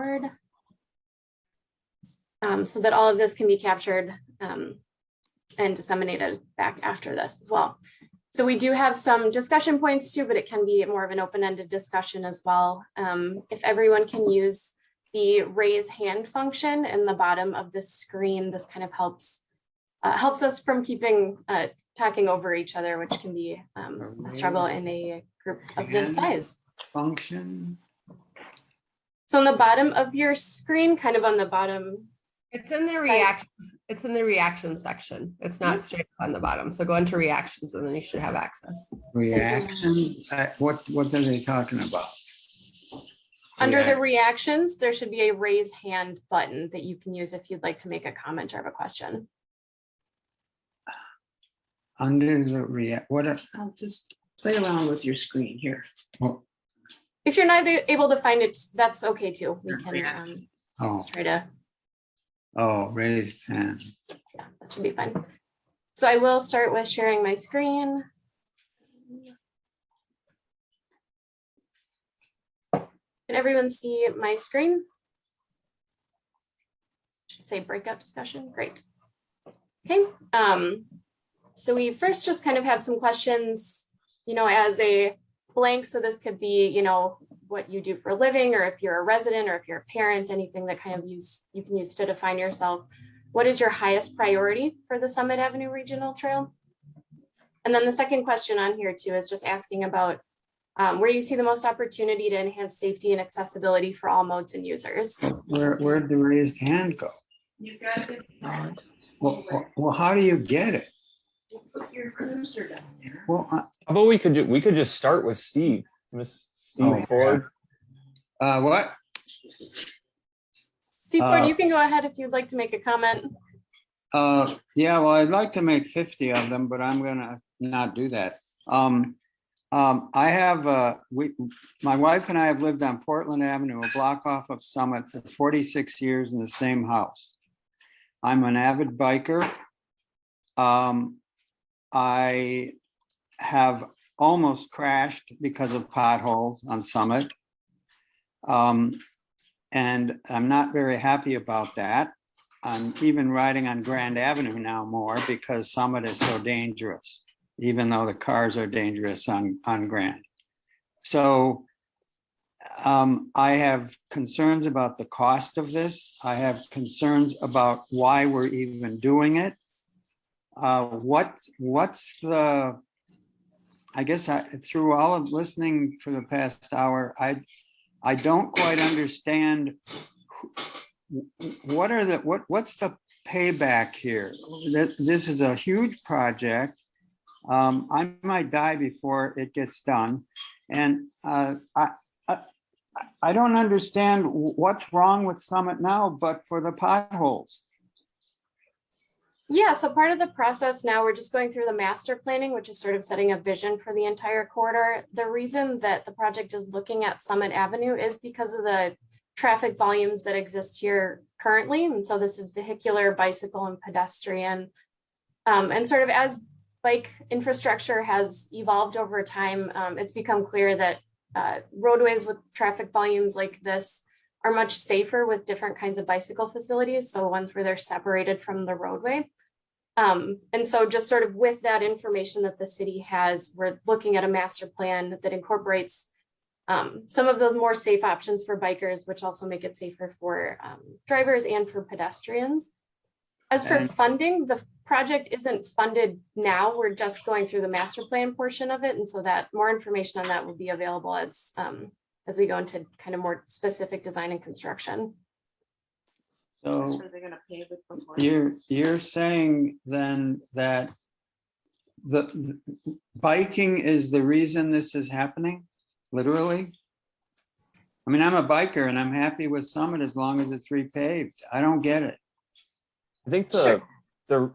board so that all of this can be captured and disseminated back after this as well. So we do have some discussion points too, but it can be more of an open-ended discussion as well. If everyone can use the raise hand function in the bottom of the screen, this kind of helps us from keeping talking over each other, which can be a struggle in a group of this size. Function. So on the bottom of your screen, kind of on the bottom. It's in the reactions. It's in the reactions section. It's not straight up on the bottom. So go into reactions and then you should have access. Reactions. What are they talking about? Under the reactions, there should be a raise hand button that you can use if you'd like to make a comment or have a question. Under the I'll just play around with your screen here. Well, If you're not able to find it, that's okay too. We can just try to. Oh, raised hand. Yeah, that should be fine. So I will start with sharing my screen. Can everyone see my screen? Should say breakout discussion. Great. Okay. So we first just kind of have some questions, as a blank. So this could be, what you do for a living, or if you're a resident, or if you're a parent, anything that kind of you can use to define yourself. What is your highest priority for the Summit Avenue Regional Trail? And then the second question on here too is just asking about where you see the most opportunity to enhance safety and accessibility for all modes and users. Where'd the raised hand go? You got it. Well, how do you get it? Put your cursor down there. Well, How about we could just start with Steve, Steve Ford. what? Steve Ford, you can go ahead if you'd like to make a comment. Yeah, well, I'd like to make 50 of them, but I'm gonna not do that. I have my wife and I have lived on Portland Avenue, a block off of Summit, for 46 years in the same house. I'm an avid biker. I have almost crashed because of potholes on Summit. And I'm not very happy about that. I'm even riding on Grand Avenue now more because Summit is so dangerous, even though the cars are dangerous on Grand. So I have concerns about the cost of this. I have concerns about why we're even doing it. What's the, I guess through all of listening for the past hour, I don't quite understand what's the payback here. This is a huge project. I might die before it gets done. And I don't understand what's wrong with Summit now, but for the potholes. Yeah, so part of the process now, we're just going through the master planning, which is sort of setting a vision for the entire corridor. The reason that the project is looking at Summit Avenue is because of the traffic volumes that exist here currently. And so this is vehicular, bicycle, and pedestrian. And sort of as bike infrastructure has evolved over time, it's become clear that roadways with traffic volumes like this are much safer with different kinds of bicycle facilities. So ones where they're separated from the roadway. And so just sort of with that information that the city has, we're looking at a master plan that incorporates some of those more safe options for bikers, which also make it safer for drivers and for pedestrians. As for funding, the project isn't funded now. We're just going through the master plan portion of it. And so that more information on that will be available as we go into kind of more specific design and construction. So They're gonna pay it before. you're saying then that the biking is the reason this is happening, literally? I mean, I'm a biker and I'm happy with Summit as long as it's repaved. I don't get it. I think the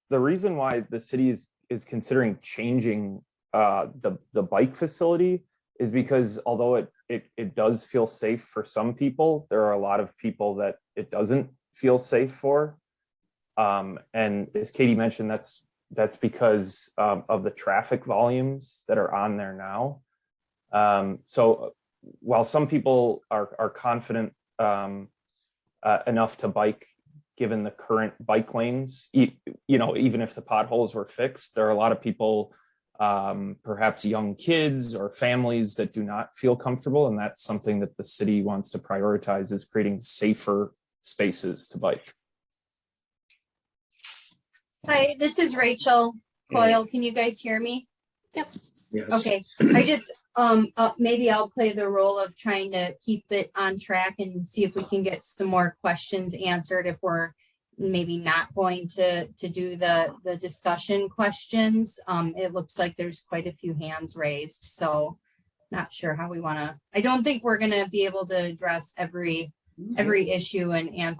reason why the city is considering changing the bike facility is because although it does feel safe for some people, there are a lot of people that it doesn't feel safe for. And as Katie mentioned, that's because of the traffic volumes that are on there now. So while some people are confident enough to bike, given the current bike lanes. Even if the potholes were fixed, there are a lot of people, perhaps young kids or families, that do not feel comfortable, and that's something that the city wants to prioritize, is creating safer spaces to bike. Hi, this is Rachel Coyle. Can you guys hear me? Yep. Yes. Okay, I just, maybe I'll play the role of trying to keep it on track and see if we can get some more questions answered if we're maybe not going to do the discussion questions. It looks like there's quite a few hands raised, so not sure how we want to, I don't think we're gonna be able to address every issue and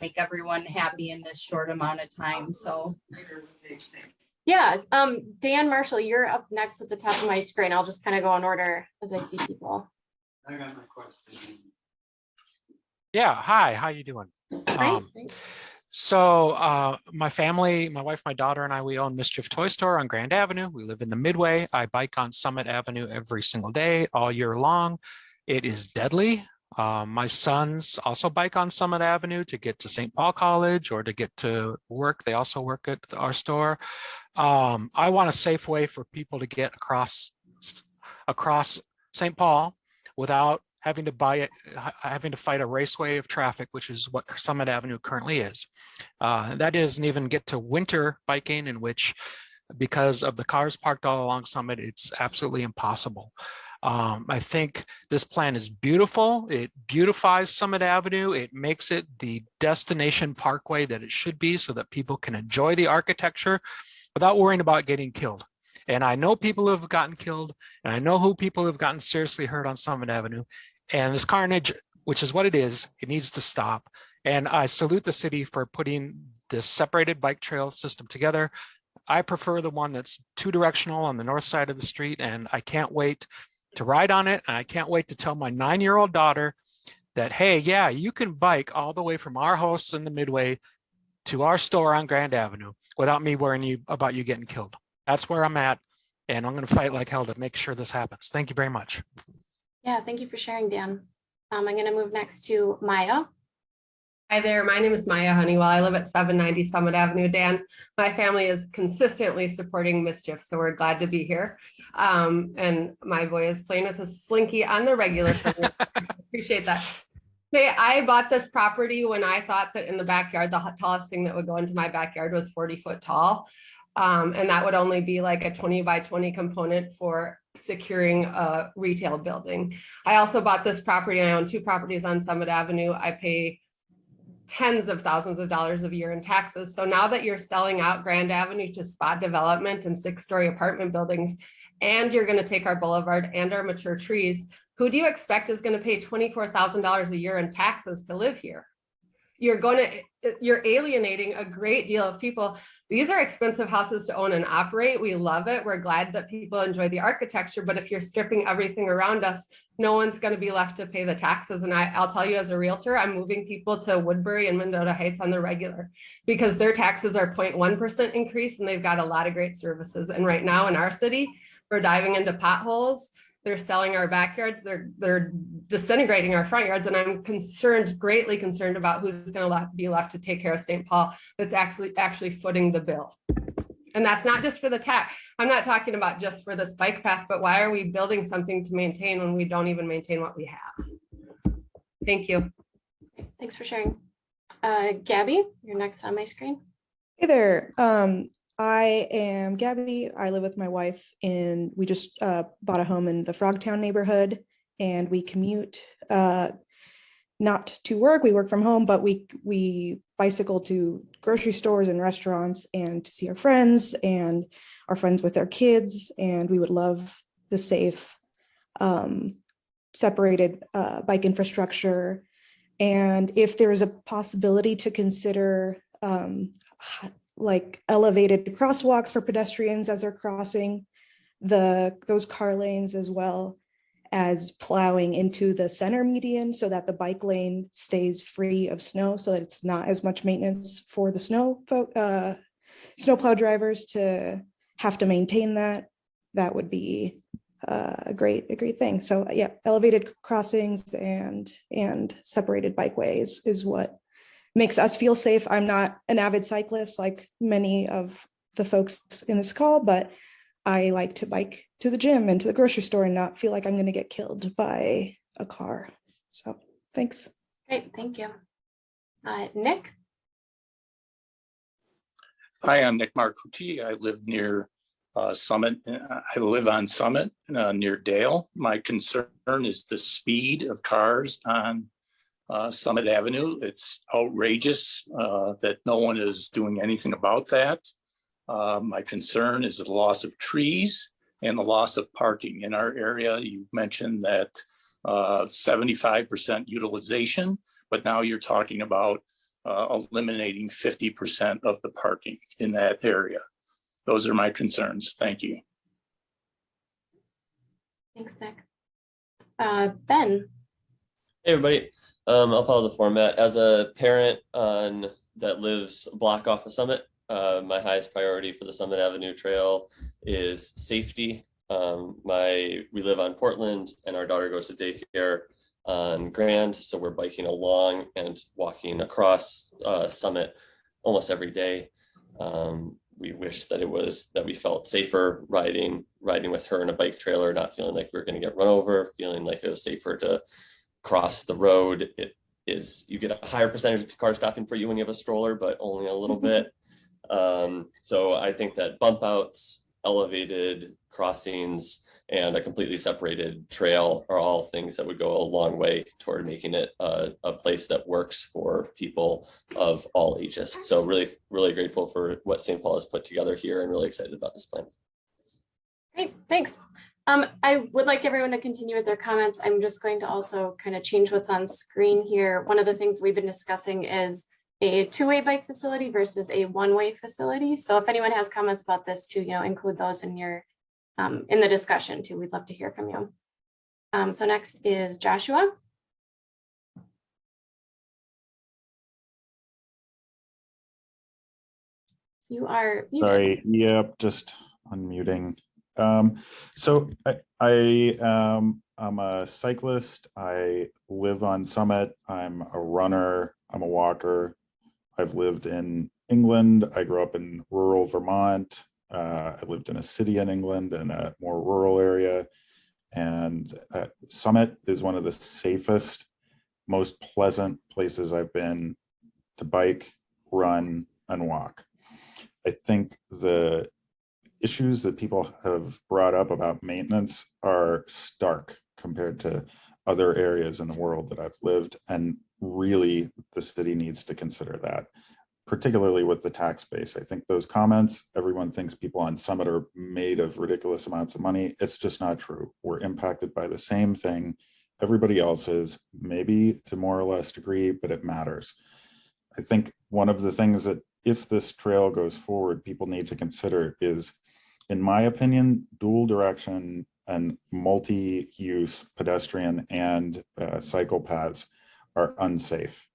make everyone happy in this short amount of time, so. Yeah, Dan Marshall, you're up next at the top of my screen. I'll just kind of go in order as I see people. I got my question. Yeah, hi, how you doing? Hi, thanks. So my family, my wife, my daughter, and I, we own Mischief Toy Store on Grand Avenue. We live in the Midway. I bike on Summit Avenue every single day, all year long. It is deadly. My sons also bike on Summit Avenue to get to St. Paul College or to get to work. They also work at our store. I want a safe way for people to get across St. Paul without having to fight a raceway of traffic, which is what Summit Avenue currently is. That doesn't even get to winter biking, in which, because of the cars parked all along Summit, it's absolutely impossible. I think this plan is beautiful. It beautifies Summit Avenue. It makes it the destination parkway that it should be, so that people can enjoy the architecture without worrying about getting killed. And I know people who have gotten killed, and I know who people who have gotten seriously hurt on Summit Avenue. And this carnage, which is what it is, it needs to stop. And I salute the city for putting this separated bike trail system together. I prefer the one that's two-directional on the north side of the street, and I can't wait to ride on it. And I can't wait to tell my 9-year-old daughter that, hey, yeah, you can bike all the way from our house in the Midway to our store on Grand Avenue without me worrying about you getting killed. That's where I'm at, and I'm going to fight like hell to make sure this happens. Thank you very much. Yeah, thank you for sharing, Dan. I'm going to move next to Maya. Hi there, my name is Maya Honeywell. I live at 790 Summit Avenue, Dan. My family is consistently supporting Mischief, so we're glad to be here. And my boy is playing with a slinky on the regular. Appreciate that. Say, I bought this property when I thought that in the backyard, the tallest thing that would go into my backyard was 40 foot tall. And that would only be like a 20 by 20 component for securing a retail building. I also bought this property, and I own 2 properties on Summit Avenue. I pay tens of thousands of dollars a year in taxes. So now that you're selling out Grand Avenue to spot development and 6-story apartment buildings, and you're going to take our boulevard and our mature trees, who do you expect is going to pay $24,000 a year in taxes to live here? You're alienating a great deal of people. These are expensive houses to own and operate. We love it. We're glad that people enjoy the architecture, but if you're stripping everything around us, no one's going to be left to pay the taxes. And I'll tell you, as a realtor, I'm moving people to Woodbury and Mendota Heights on the regular, because their taxes are 0.1% increase, and they've got a lot of great services. And right now in our city, we're diving into potholes. They're selling our backyards. They're disintegrating our front yards. And I'm greatly concerned about who's going to be left to take care of St. Paul that's actually footing the bill. And that's not just for the tax. I'm not talking about just for this bike path, but why are we building something to maintain when we don't even maintain what we have? Thank you. Thanks for sharing. Gabby, you're next on my screen. Hey there. I am Gabby. I live with my wife, and we just bought a home in the Frogtown neighborhood, and we commute not to work. We work from home, but we bicycle to grocery stores and restaurants and to see our friends and our friends with their kids. And we would love the safe, separated bike infrastructure. And if there is a possibility to consider like elevated crosswalks for pedestrians as they're crossing those car lanes, as well as plowing into the center median so that the bike lane stays free of snow, so that it's not as much maintenance for the snowplow drivers to have to maintain that. That would be a great thing. So yeah, elevated crossings and separated bikeways is what makes us feel safe. I'm not an avid cyclist like many of the folks in this call, but I like to bike to the gym and to the grocery store and not feel like I'm going to get killed by a car. So thanks. Great, thank you. Nick? Hi, I'm Nick Marcucci. I live near Summit. I live on Summit near Dale. My concern is the speed of cars on Summit Avenue. It's outrageous that no one is doing anything about that. My concern is the loss of trees and the loss of parking in our area. You mentioned that 75% utilization, but now you're talking about eliminating 50% of the parking in that area. Those are my concerns. Thank you. Thanks, Nick. Ben? Hey everybody, I'll follow the format. As a parent that lives a block off of Summit, my highest priority for the Summit Avenue Trail is safety. We live on Portland and our daughter goes to daycare on Grand, so we're biking along and walking across Summit almost every day. We wish that we felt safer riding with her in a bike trailer, not feeling like we were going to get run over, feeling like it was safer to cross the road. You get a higher percentage of cars stopping for you when you have a stroller, but only a little bit. So I think that bump outs, elevated crossings, and a completely separated trail are all things that would go a long way toward making it a place that works for people of all ages. So really, really grateful for what St. Paul has put together here and really excited about this plan. Great, thanks. I would like everyone to continue with their comments. I'm just going to also kind of change what's on screen here. One of the things we've been discussing is a two-way bike facility versus a one-way facility. So if anyone has comments about this too, include those in your in the discussion too. We'd love to hear from you. So next is Joshua. You are muted. Sorry, yep, just unmuting. So I'm a cyclist. I live on Summit. I'm a runner. I'm a walker. I've lived in England. I grew up in rural Vermont. I lived in a city in England in a more rural area. And Summit is one of the safest, most pleasant places I've been to bike, run, and walk. I think the issues that people have brought up about maintenance are stark compared to other areas in the world that I've lived. And really, the city needs to consider that, particularly with the tax base. I think those comments, everyone thinks people on Summit are made of ridiculous amounts of money. It's just not true. We're impacted by the same thing everybody else is, maybe to more or less degree, but it matters. I think one of the things that if this trail goes forward, people need to consider is, in my opinion, dual direction and multi-use pedestrian and cycle paths are unsafe.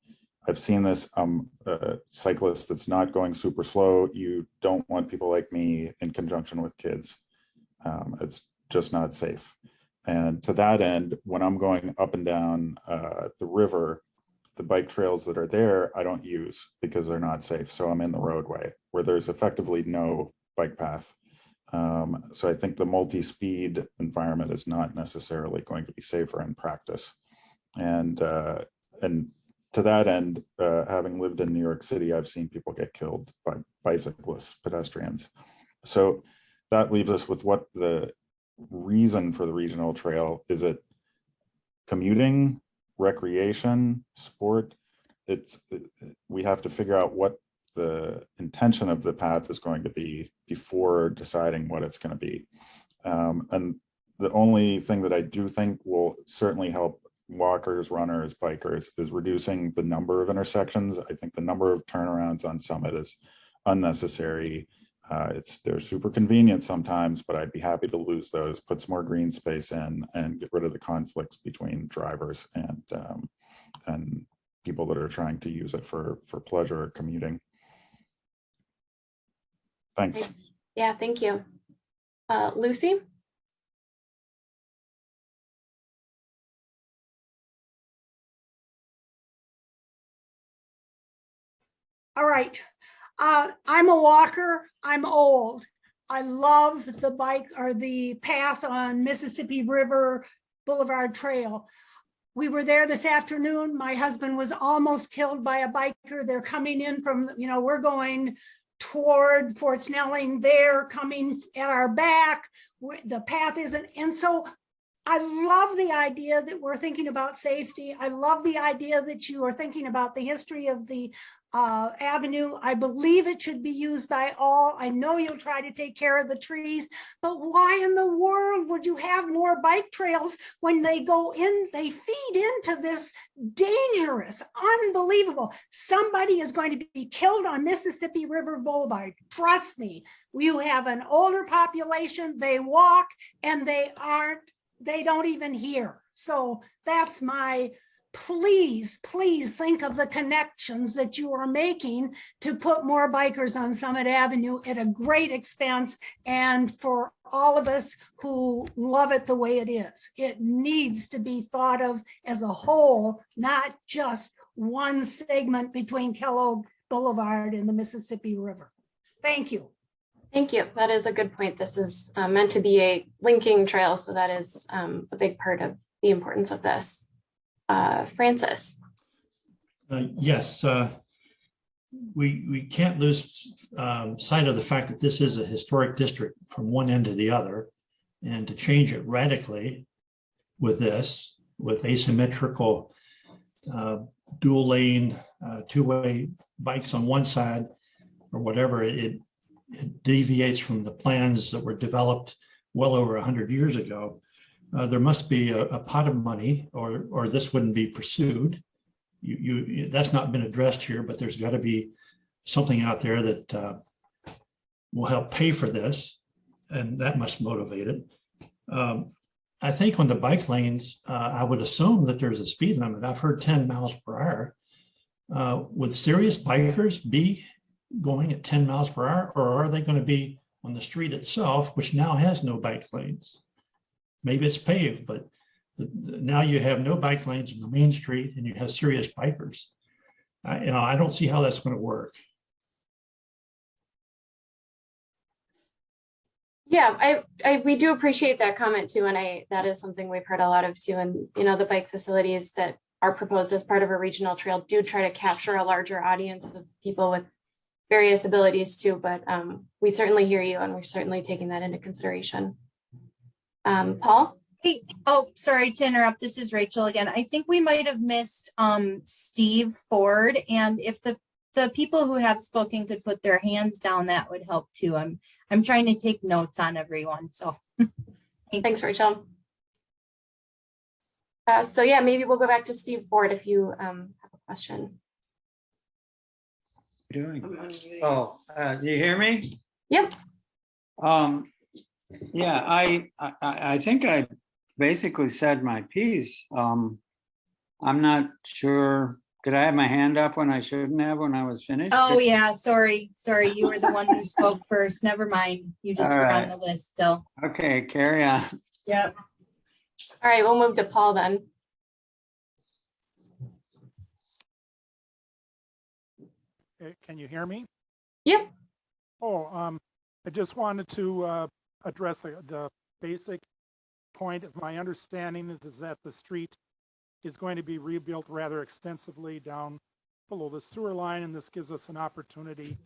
I've seen this. I'm a cyclist that's not going super slow. You don't want people like me in conjunction with kids. It's just not safe. And to that end, when I'm going up and down the river, the bike trails that are there, I don't use because they're not safe. So I'm in the roadway where there's effectively no bike path. So I think the multi-speed environment is not necessarily going to be safer in practice. And to that end, having lived in New York City, I've seen people get killed by bicyclists, pedestrians. So that leaves us with what the reason for the regional trail. Is it commuting, recreation, sport? We have to figure out what the intention of the path is going to be before deciding what it's going to be. And the only thing that I do think will certainly help walkers, runners, bikers is reducing the number of intersections. I think the number of turnarounds on Summit is unnecessary. They're super convenient sometimes, but I'd be happy to lose those, put some more green space in, and get rid of the conflicts between drivers and people that are trying to use it for pleasure or commuting. Thanks. Yeah, thank you. Lucy? All right. I'm a walker. I'm old. I love the bike or the path on Mississippi River Boulevard Trail. We were there this afternoon. My husband was almost killed by a biker. They're coming in from, we're going toward Fort Snelling. They're coming at our back. The path isn't. And so I love the idea that we're thinking about safety. I love the idea that you are thinking about the history of the avenue. I believe it should be used by all. I know you'll try to take care of the trees, but why in the world would you have more bike trails when they go in, they feed into this dangerous, unbelievable. Somebody is going to be killed on Mississippi River Boulevard. Trust me, you have an older population, they walk and they don't even hear. So that's my please think of the connections that you are making to put more bikers on Summit Avenue at a great expense. And for all of us who love it the way it is, it needs to be thought of as a whole, not just one segment between Kellogg Boulevard and the Mississippi River. Thank you. Thank you. That is a good point. This is meant to be a linking trail, so that is a big part of the importance of this. Francis. Yes, we can't lose sight of the fact that this is a historic district from one end to the other, and to change it radically with asymmetrical dual lane, two-way bikes on one side or whatever, it deviates from the plans that were developed well over 100 years ago. There must be a pot of money, or this wouldn't be pursued. That's not been addressed here, but there's got to be something out there that will help pay for this, and that must motivate it. I think on the bike lanes, I would assume that there's a speed limit. I've heard 10 miles per hour. Would serious bikers be going at 10 miles per hour, or are they going to be on the street itself, which now has no bike lanes? Maybe it's paved, but now you have no bike lanes on the main street and you have serious bikers. I don't see how that's going to work. Yeah, we do appreciate that comment too, and that is something we've heard a lot of too. And the bike facilities that are proposed as part of a regional trail do try to capture a larger audience of people with various abilities too. But we certainly hear you, and we're certainly taking that into consideration. Paul? Hey, oh, sorry to interrupt. This is Rachel again. I think we might have missed Steve Ford, and if the people who have spoken could put their hands down, that would help too. I'm trying to take notes on everyone. So thanks, Rachel. So yeah, maybe we'll go back to Steve Ford if you have a question. Doing? Oh, do you hear me? Yep. Yeah, I think I basically said my piece. I'm not sure. Did I have my hand up when I shouldn't have when I was finished? Oh yeah, sorry. You were the one who spoke first. Never mind. You just were on the list still. Okay, carry on. Yep. All right, we'll move to Paul then. Can you hear me? Yep. Oh, I just wanted to address the basic point of my understanding is that the street is going to be rebuilt rather extensively down below the sewer line, and this gives us an opportunity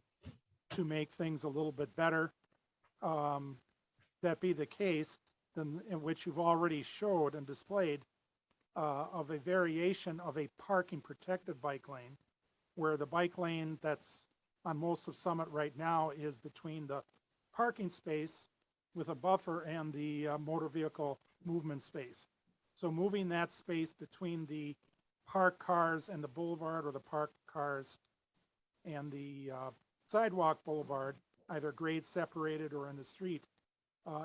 to make things a little bit better. That be the case, then in which you've already showed and displayed of a variation of a parking protected bike lane, where the bike lane that's on most of Summit right now is between the parking space with a buffer and the motor vehicle movement space. So moving that space between the parked cars and the boulevard, or the parked cars and the sidewalk boulevard, either grade separated or in the street,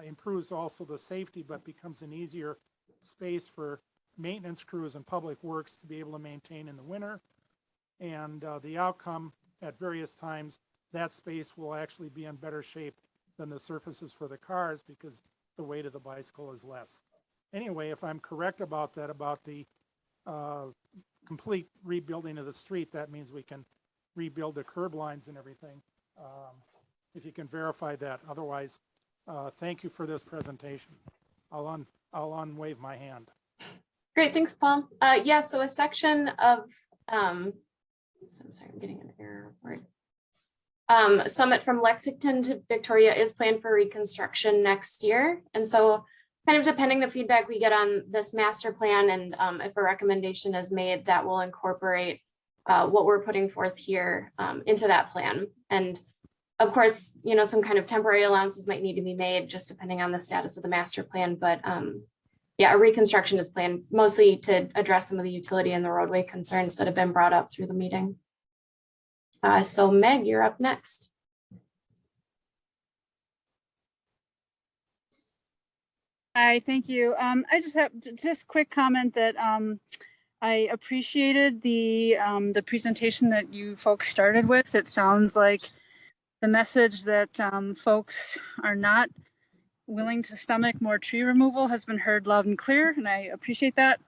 improves also the safety, but becomes an easier space for maintenance crews and public works to be able to maintain in the winter. And the outcome at various times, that space will actually be in better shape than the surfaces for the cars because the weight of the bicycle is less. Anyway, if I'm correct about that, about the complete rebuilding of the street, that means we can rebuild the curb lines and everything. If you can verify that. Otherwise, thank you for this presentation. I'll unwave my hand. Great, thanks, Paul. Yeah, so a section of, so I'm sorry, I'm getting an error report. Summit from Lexington to Victoria is planned for reconstruction next year. And so kind of depending the feedback we get on this master plan and if a recommendation is made, that will incorporate what we're putting forth here into that plan. And of course, you know, some kind of temporary allowances might need to be made just depending on the status of the master plan. But yeah, a reconstruction is planned mostly to address some of the utility and the roadway concerns that have been brought up through the meeting. So Meg, you're up next. Hi, thank you. I just have just quick comment that I appreciated the presentation that you folks started with. It sounds like the message that folks are not willing to stomach more tree removal has been heard loud and clear, and I appreciate that.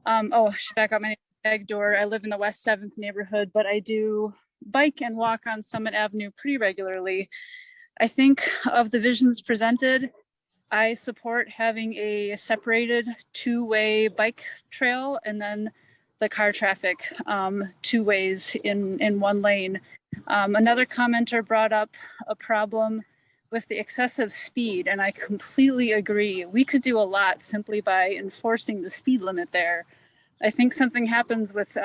Oh, I should back up. My name is Meg Dorr. I live in the West 7th neighborhood, but I do bike and walk on Summit Avenue pretty regularly. I think of the visions presented, I support having a separated two-way bike trail and then the car traffic 2 ways in 1 lane. Another commenter brought up a problem with the excessive speed, and I completely agree. We could do a lot simply by enforcing the speed limit there. I think something happens with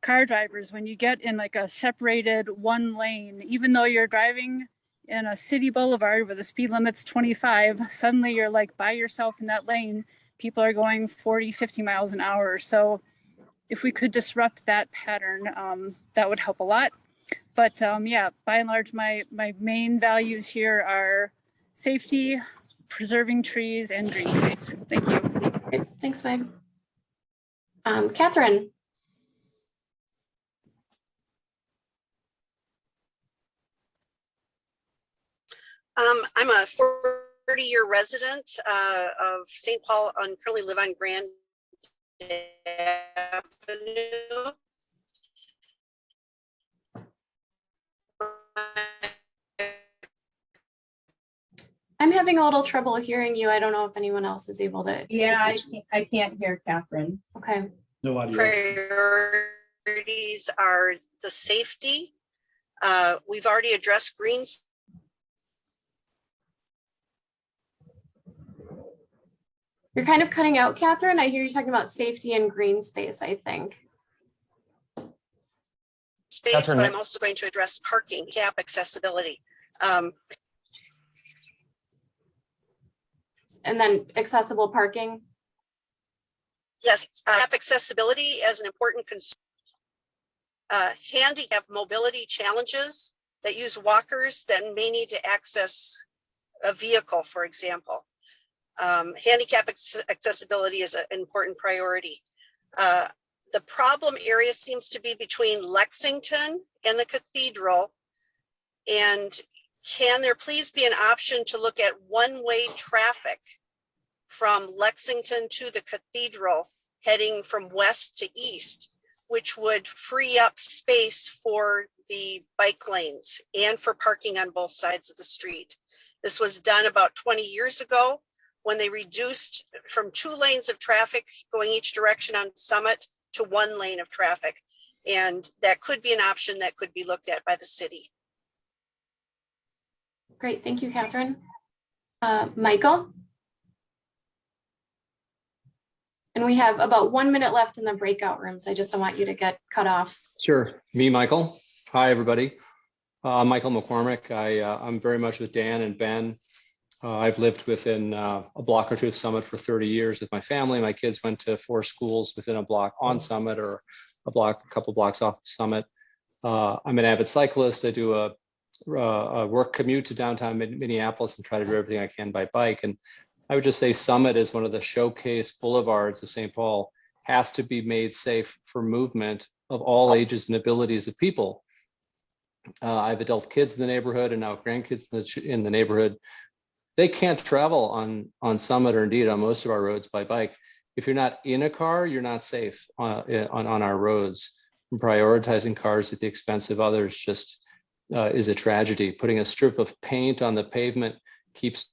car drivers when you get in like a separated 1 lane, even though you're driving in a city boulevard where the speed limit's 25, suddenly you're like by yourself in that lane. People are going 40, 50 miles an hour. So if we could disrupt that pattern, that would help a lot. But yeah, by and large, my main values here are safety, preserving trees, and green space. Thank you. Great. Thanks, Meg. Catherine. I'm a 40-year resident of St. Paul and currently live on Grand Avenue. I'm having a little trouble hearing you. I don't know if anyone else is able to. Yeah, I can't hear Catherine. Okay. No audio. Priorities are the safety. We've already addressed greens. You're kind of cutting out, Catherine. I hear you talking about safety and green space, I think. Space, Catherine, but I'm also going to address parking, gap accessibility. And then accessible parking. Yes, gap accessibility as an important concern. Handicap mobility challenges that use walkers that may need to access a vehicle, for example. Handicap accessibility is an important priority. The problem area seems to be between Lexington and the cathedral. And can there please be an option to look at one-way traffic from Lexington to the cathedral heading from west to east, which would free up space for the bike lanes and for parking on both sides of the street. This was done about 20 years ago when they reduced from 2 lanes of traffic going each direction on Summit to 1 lane of traffic. And that could be an option that could be looked at by the city. Great, thank you, Catherine. Michael? And we have about 1 minute left in the breakout rooms. I just don't want you to get cut off. Sure, me, Michael. Hi, everybody. Michael McCormick. I'm very much with Dan and Ben. I've lived within a block or two of Summit for 30 years with my family. My kids went to 4 schools within a block on Summit or a couple blocks off of Summit. I'm an avid cyclist. I do a work commute to downtown Minneapolis and try to do everything I can by bike. And I would just say Summit is one of the showcase boulevards of St. Paul, has to be made safe for movement of all ages and abilities of people. I have adult kids in the neighborhood and now grandkids in the neighborhood. They can't travel on Summit or indeed on most of our roads by bike. If you're not in a car, you're not safe on our roads. prioritizing cars at the expense of others just is a tragedy. Putting a strip of paint on the pavement keeps